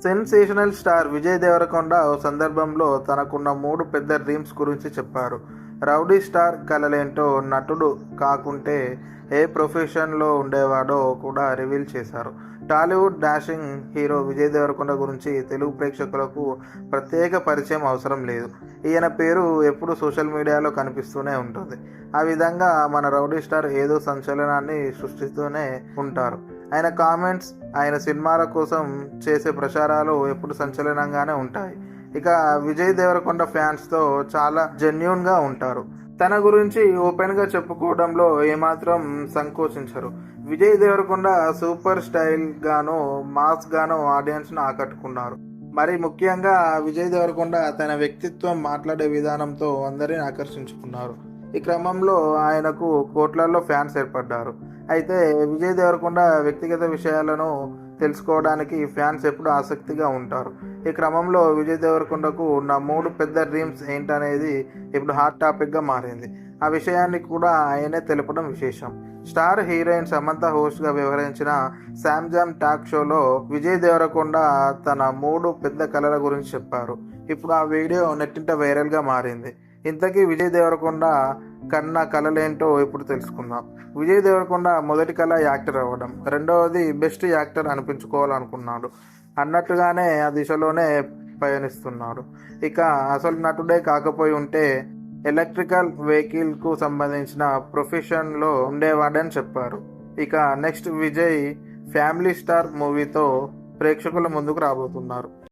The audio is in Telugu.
సెన్సేషనల్ స్టార్ విజయ్ దేవరకొండ ఓ సందర్భంలో తనకున్న 3 పెద్ద డ్రీమ్స్ గురించి చెప్పారు. రౌడీ స్టార్ కలలేంటో, నటుడు కాకుంటే ఏ ప్రొఫెషన్లో ఉండేవాడో కూడా రివీల్ చేశారు. టాలీవుడ్ డాషింగ్ హీరో విజయ్ దేవరకొండ గురించి తెలుగు ప్రేక్షకులకు ప్రత్యేక పరిచయం అవసరం లేదు. ఈయన పేరు ఎప్పుడూ సోషల్ మీడియాలో కనిపిస్తూనే ఉంటుంది. ఆ విధంగా మన రౌడీ స్టార్ ఏదో సంచలనాన్ని సృష్టిస్తూనే ఉంటారు. ఆయన కామెంట్స్, ఆయన సినిమాల కోసం చేసే ప్రచారాలు ఎప్పుడు సంచలనంగానే ఉంటాయి. ఇక విజయ్ దేవరకొండ ఫ్యాన్స్తో చాలా జెన్యూన్గా ఉంటారు. తన గురించి ఓపెన్గా చెప్పుకోవడంలో ఏమాత్రం సంకోచించరు. విజయ్ దేవరకొండ సూపర్ స్టైల్ గాను, మాస్ గాను ఆడియన్స్ను ఆకట్టుకున్నారు. మరి ముఖ్యంగా విజయ్ దేవరకొండ తన వ్యక్తిత్వం, మాట్లాడే విధానంతో అందరిని ఆకర్షించుకున్నారు. ఈ క్రమంలో ఆయనకు కోట్లల్లో ఫ్యాన్స్ ఏర్పడ్డారు. అయితే విజయ్ దేవరకొండ వ్యక్తిగత విషయాలను తెలుసుకోవడానికి ఫ్యాన్స్ ఎప్పుడు ఆసక్తిగా ఉంటారు. ఈ క్రమంలో విజయ్ దేవరకొండకు ఉన్న 3 పెద్ద డ్రీమ్స్ ఏంటనేది ఇప్పుడు హాట్ టాపిక్గా మారింది. ఆ విషయాన్ని కూడా ఆయనే తెలపడం విశేషం. స్టార్ హీరోయిన్ సమంత హోస్ట్గా వ్యవహరించిన శామ్జామ్ టాక్ షోలో విజయ్ దేవరకొండ తన 3 పెద్ద కలల గురించి చెప్పారు. ఇప్పుడు ఆ వీడియో నెట్టింట వైరల్గా మారింది. ఇంతకీ విజయ్ దేవరకొండ కన్న కలలేంటో ఇప్పుడు తెలుసుకుందాం. విజయ్ దేవరకొండ మొదటి కళ యాక్టర్ అవ్వడం, రెండవది బెస్ట్ యాక్టర్ అనిపించుకోవాలనుకున్నాడు. అన్నట్టుగానే ఆ దిశలోనే పయనిస్తున్నాడు. ఇక అసలు నటుడే కాకపోయి ఉంటే ఎలక్ట్రికల్ వెహికల్కు సంబంధించిన ప్రొఫెషన్లో ఉండేవాడని చెప్పారు. ఇక నెక్స్ట్ విజయ్ ఫ్యామిలీ స్టార్ మూవీతో ప్రేక్షకుల ముందుకు రాబోతున్నారు.